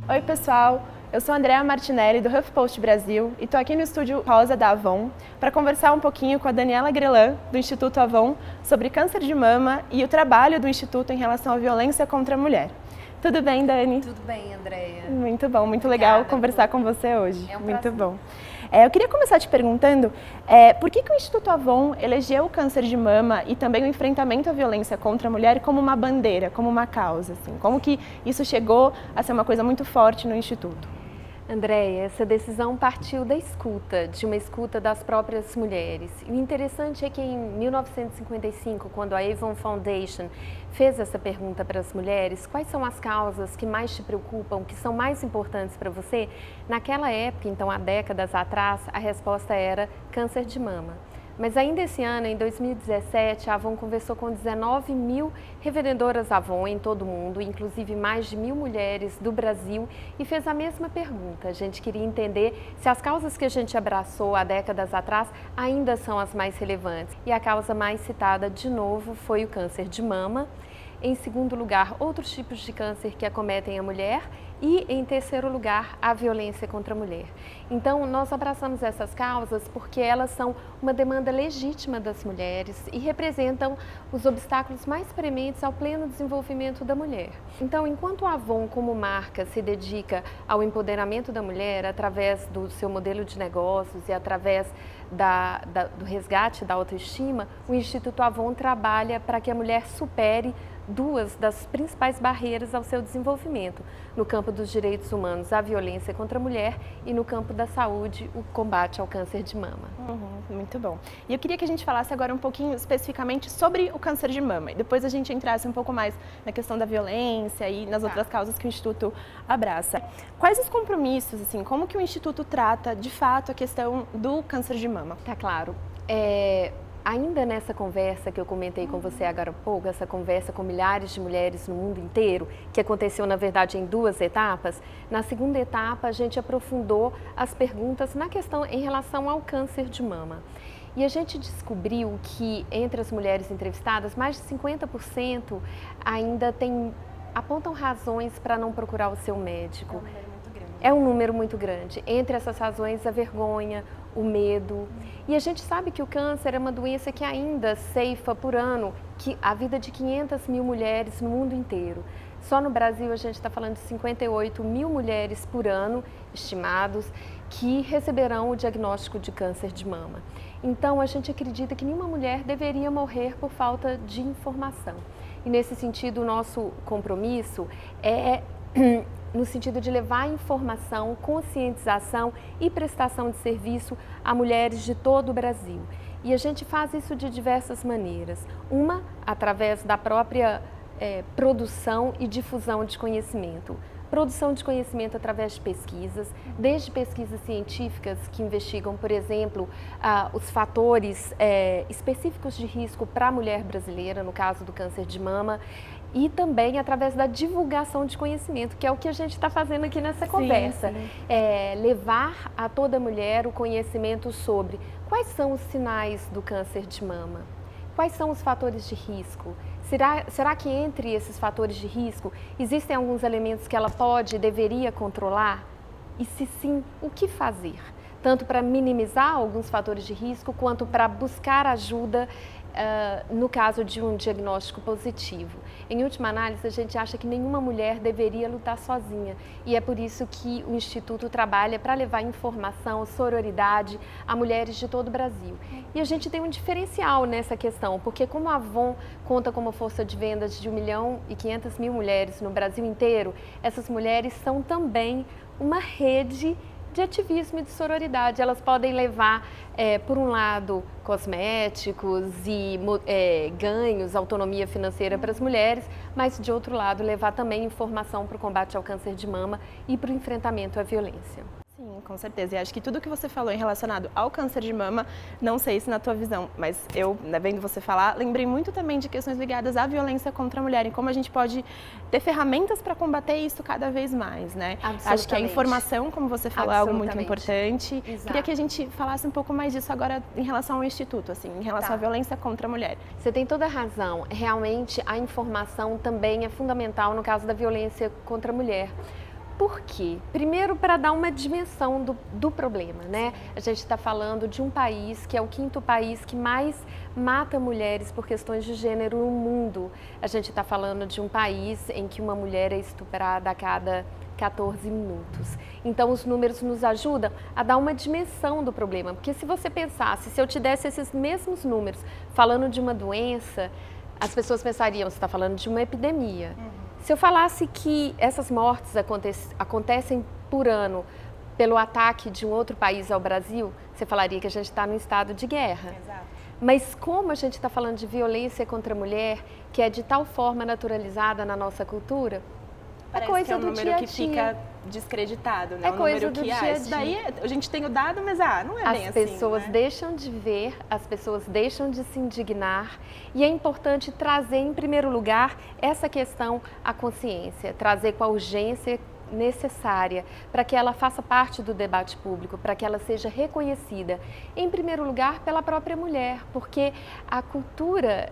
Oi pessoal, eu sou a Andrea Martinelli do HuffPost Brasil e estou aqui no estúdio Rosa da Avon para conversar um pouquinho com a Daniela Grelan do Instituto Avon sobre câncer de mama e o trabalho do Instituto em relação à violência contra a mulher. Tudo bem, Dani? Tudo bem, Andrea. Muito bom, muito Obrigada legal conversar com você hoje. É um muito prazer. bom. Eu queria começar te perguntando por que o Instituto Avon elegeu o câncer de mama e também o enfrentamento à violência contra a mulher como uma bandeira, como uma causa, assim? Como que isso chegou a ser uma coisa muito forte no Instituto? Andréia, essa decisão partiu da escuta, de uma escuta das próprias mulheres. E o interessante é que em 1955, quando a Avon Foundation fez essa pergunta para as mulheres, quais são as causas que mais te preocupam, que são mais importantes para você? Naquela época, então há décadas atrás, a resposta era câncer de mama. Mas ainda esse ano, em 2017, a Avon conversou com 19 mil revendedoras Avon em todo o mundo, inclusive mais de 1.000 mulheres do Brasil, e fez a mesma pergunta. A gente queria entender se as causas que a gente abraçou há décadas atrás ainda são as mais relevantes. E a causa mais citada, de novo, foi o câncer de mama. Em segundo lugar, outros tipos de câncer que acometem a mulher e, em terceiro lugar, a violência contra a mulher. Então, nós abraçamos essas causas porque elas são uma demanda legítima das mulheres e representam os obstáculos mais prementes ao pleno desenvolvimento da mulher. Então, enquanto a Avon, como marca, se dedica ao empoderamento da mulher através do seu modelo de negócios e através do resgate da autoestima, o Instituto Avon trabalha para que a mulher supere duas das principais barreiras ao seu desenvolvimento, no campo dos direitos humanos, a violência contra a mulher, e no campo da saúde, o combate ao câncer de mama. Muito bom. E eu queria que a gente falasse agora um pouquinho especificamente sobre o câncer de mama, e depois a gente entrasse um pouco mais na questão da violência e nas outras causas que o Instituto abraça. Quais os compromissos, assim, como que o Instituto trata de fato a questão do câncer de mama? Tá claro. Ainda nessa conversa que eu comentei com você agora há pouco, essa conversa com milhares de mulheres no mundo inteiro, que aconteceu na verdade em duas etapas, na segunda etapa a gente aprofundou as perguntas na questão em relação ao câncer de mama. E a gente descobriu que entre as mulheres entrevistadas, mais de 50% ainda apontam razões para não procurar o seu médico. É um número muito grande. Entre essas razões, a vergonha, o medo. E a gente sabe que o câncer é uma doença que ainda ceifa por ano a vida de 500 mil mulheres no mundo inteiro. Só no Brasil a gente está falando de 58 mil mulheres por ano, estimados, que receberão o diagnóstico de câncer de mama. Então a gente acredita que nenhuma mulher deveria morrer por falta de informação. E nesse sentido o nosso compromisso é no sentido de levar informação, conscientização e prestação de serviço a mulheres de todo o Brasil. E a gente faz isso de diversas maneiras. Uma, através da própria produção e difusão de conhecimento. Produção de conhecimento através de pesquisas, desde pesquisas científicas que investigam, por exemplo, os fatores específicos de risco para a mulher brasileira, no caso do câncer de mama, e também através da divulgação de conhecimento, que é o que a gente está fazendo aqui nessa conversa. Sim. Levar a toda mulher o conhecimento sobre quais são os sinais do câncer de mama, quais são os fatores de risco. Será que entre esses fatores de risco existem alguns elementos que ela pode e deveria controlar? E se sim, o que fazer? Tanto para minimizar alguns fatores de risco, quanto para buscar ajuda no caso de um diagnóstico positivo. Em última análise, a gente acha que nenhuma mulher deveria lutar sozinha e é por isso que o Instituto trabalha para levar informação, sororidade a mulheres de todo o Brasil. E a gente tem um diferencial nessa questão, porque como a Avon conta com uma força de vendas de 1.500.000 mulheres no Brasil inteiro, essas mulheres são também uma rede de ativismo e de sororidade. Elas podem levar, por um lado, cosméticos e ganhos, autonomia financeira para as mulheres, mas, de outro lado, levar também informação para o combate ao câncer de mama e para o enfrentamento à violência. Sim, com certeza. E acho que tudo que você falou em relacionado ao câncer de mama, não sei se na tua visão, mas eu, vendo você falar, lembrei muito também de questões ligadas à violência contra a mulher e como a gente pode ter ferramentas para combater isso cada vez mais, né? Acho que a informação, como você falou, é algo muito importante. Exato. Queria que a gente falasse um pouco mais disso agora em relação ao Instituto, assim, em relação à violência contra a mulher. Você tem toda a razão. Realmente, a informação também é fundamental no caso da violência contra a mulher. Por quê? Primeiro, para dar uma dimensão do problema, né? A gente está falando de um país que é o 5º país que mais mata mulheres por questões de gênero no mundo. A gente está falando de um país em que uma mulher é estuprada a cada 14 minutos. Então, os números nos ajudam a dar uma dimensão do problema, porque se você pensasse, se eu te desse esses mesmos números falando de uma doença, as pessoas pensariam, você está falando de uma epidemia. Se eu falasse que essas mortes acontecem por ano pelo ataque de um outro país ao Brasil, você falaria que a gente está num estado de guerra. Exato. Mas como a gente está falando de violência contra a mulher, que é de tal forma naturalizada na nossa cultura, parece coisa que é um do número dia a que dia. fica descreditado, né? É um coisa número do que, dia a isso daí dia. a gente tem o dado, mas não é bem As assim, pessoas né? deixam de ver, as pessoas deixam de se indignar e é importante trazer em primeiro lugar essa questão à consciência, trazer com a urgência necessária para que ela faça parte do debate público, para que ela seja reconhecida, em primeiro lugar pela própria mulher, porque a cultura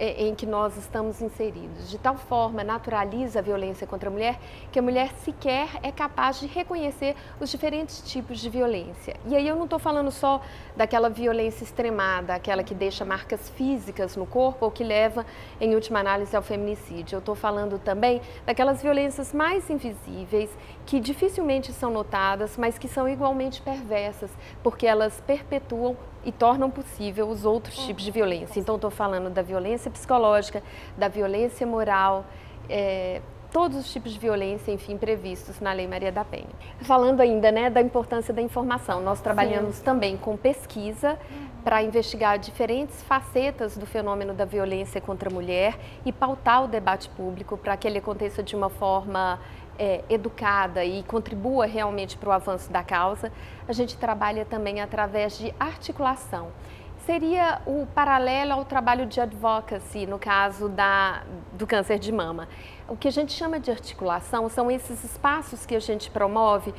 em que nós estamos inseridos, de tal forma naturaliza a violência contra a mulher, que a mulher sequer é capaz de reconhecer os diferentes tipos de violência. E aí eu não estou falando só daquela violência extremada, aquela que deixa marcas físicas no corpo ou que leva, em última análise, ao feminicídio. Eu estou falando também daquelas violências mais invisíveis, que dificilmente são notadas, mas que são igualmente perversas, porque elas perpetuam e tornam possível os outros tipos de violência. Então, estou falando da violência psicológica, da violência moral, todos os tipos de violência, enfim, previstos na Lei Maria da Penha. Falando ainda, né, da importância da informação, nós trabalhamos também com pesquisa para investigar diferentes facetas do fenômeno da violência contra a mulher e pautar o debate público para que ele aconteça de uma forma educada e contribua realmente para o avanço da causa. A gente trabalha também através de articulação. Seria o paralelo ao trabalho de advocacy, no caso do câncer de mama. O que a gente chama de articulação são esses espaços que a gente promove,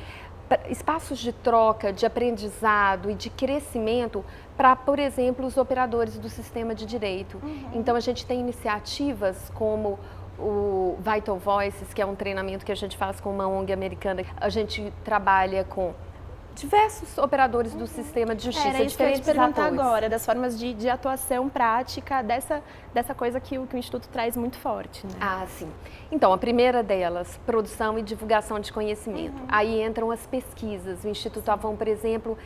espaços de troca, de aprendizado e de crescimento para, por exemplo, os operadores do sistema de direito. Então, a gente tem iniciativas como o Vital Voices, que é um treinamento que a gente faz com uma ONG americana. A gente trabalha com diversos operadores do sistema de justiça, Era isso que eu ia te diferentes perguntar atores. agora, das formas de atuação prática dessa coisa que o Instituto traz muito forte, né? Ah, sim. Então, a primeira delas, produção e divulgação de conhecimento. Aí entram as pesquisas. O Instituto Avon, por exemplo,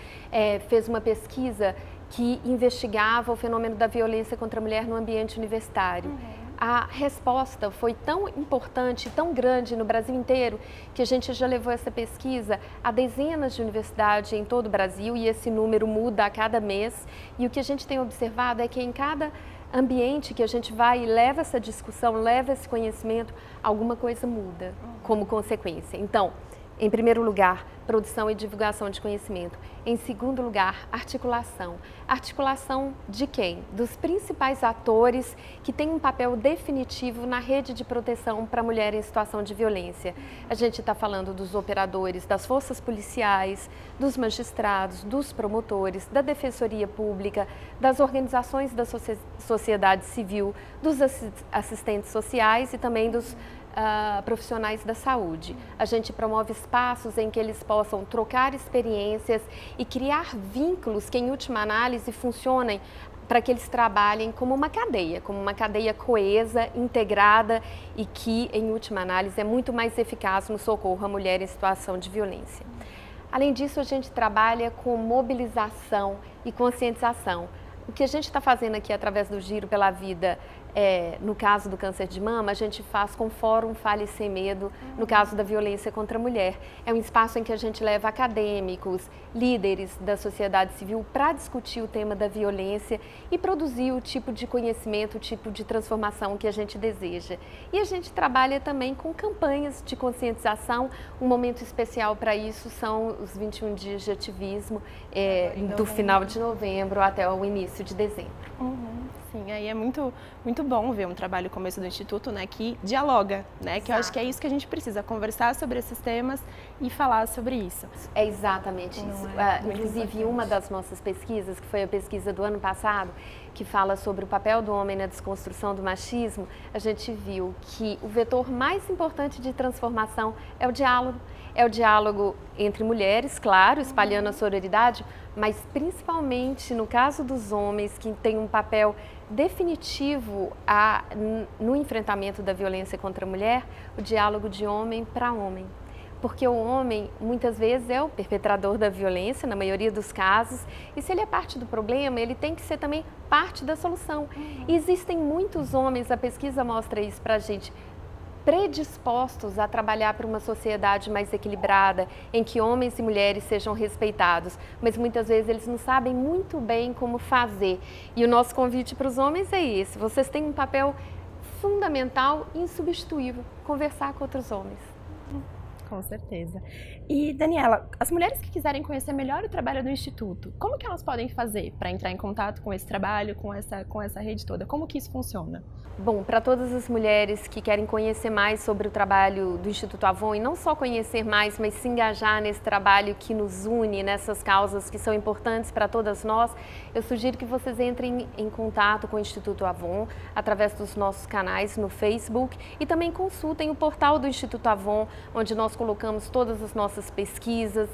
fez uma pesquisa que investigava o fenômeno da violência contra a mulher no ambiente universitário. A resposta foi tão importante, tão grande no Brasil inteiro, que a gente já levou essa pesquisa a dezenas de universidades em todo o Brasil e esse número muda a cada mês. E o que a gente tem observado é que em cada ambiente que a gente vai e leva essa discussão, leva esse conhecimento, alguma coisa muda como consequência. Então, em primeiro lugar, produção e divulgação de conhecimento. Em segundo lugar, articulação. Articulação de quem? Dos principais atores que têm um papel definitivo na rede de proteção para a mulher em situação de violência. A gente está falando dos operadores das forças policiais, dos magistrados, dos promotores, da Defensoria Pública, das organizações da sociedade civil, dos assistentes sociais e também dos profissionais da saúde. A gente promove espaços em que eles possam trocar experiências e criar vínculos que, em última análise, funcionem para que eles trabalhem como uma cadeia coesa, integrada e que, em última análise, é muito mais eficaz no socorro à mulher em situação de violência. Além disso, a gente trabalha com mobilização e conscientização. O que a gente está fazendo aqui através do Giro pela Vida, no caso do câncer de mama, a gente faz com o Fórum Fale Sem Medo, no caso da violência contra a mulher. É um espaço em que a gente leva acadêmicos, líderes da sociedade civil para discutir o tema da violência e produzir o tipo de conhecimento, o tipo de transformação que a gente deseja. E a gente trabalha também com campanhas de conscientização. Um momento especial para isso são os 21 dias de ativismo, do final de novembro até o início de dezembro. Sim, aí é muito bom ver um trabalho como esse do Instituto, né, que dialoga, né, que eu acho que é isso que a gente precisa, conversar sobre esses temas e falar sobre isso. É exatamente isso. Inclusive, uma das nossas pesquisas, que foi a pesquisa do ano passado, que fala sobre o papel do homem na desconstrução do machismo, a gente viu que o vetor mais importante de transformação é o diálogo. É o diálogo entre mulheres, claro, espalhando a sororidade, mas principalmente no caso dos homens, que tem um papel definitivo no enfrentamento da violência contra a mulher, o diálogo de homem para homem. Porque o homem, muitas vezes, é o perpetrador da violência, na maioria dos casos, e se ele é parte do problema, ele tem que ser também parte da solução. E existem muitos homens, a pesquisa mostra isso pra gente, predispostos a trabalhar para uma sociedade mais equilibrada, em que homens e mulheres sejam respeitados, mas muitas vezes eles não sabem muito bem como fazer. E o nosso convite para os homens é esse: vocês têm um papel fundamental e insubstituível, conversar com outros homens. Com certeza. E, Daniela, as mulheres que quiserem conhecer melhor o trabalho do Instituto, como que elas podem fazer para entrar em contato com esse trabalho, com essa rede toda? Como que isso funciona? Bom, para todas as mulheres que querem conhecer mais sobre o trabalho do Instituto Avon, e não só conhecer mais, mas se engajar nesse trabalho que nos une, nessas causas que são importantes para todas nós, eu sugiro que vocês entrem em contato com o Instituto Avon através dos nossos canais no Facebook e também consultem o portal do Instituto Avon, onde nós colocamos todas as nossas pesquisas,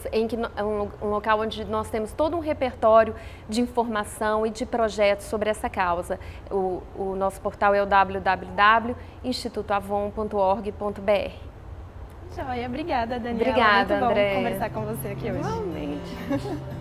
um local onde nós temos todo um repertório de informação e de projetos sobre essa causa. O nosso portal é o www.institutoavon.org.br. Joia, obrigada, Daniela. Obrigada, Muito bom Andréia. conversar com você aqui hoje. Igualmente.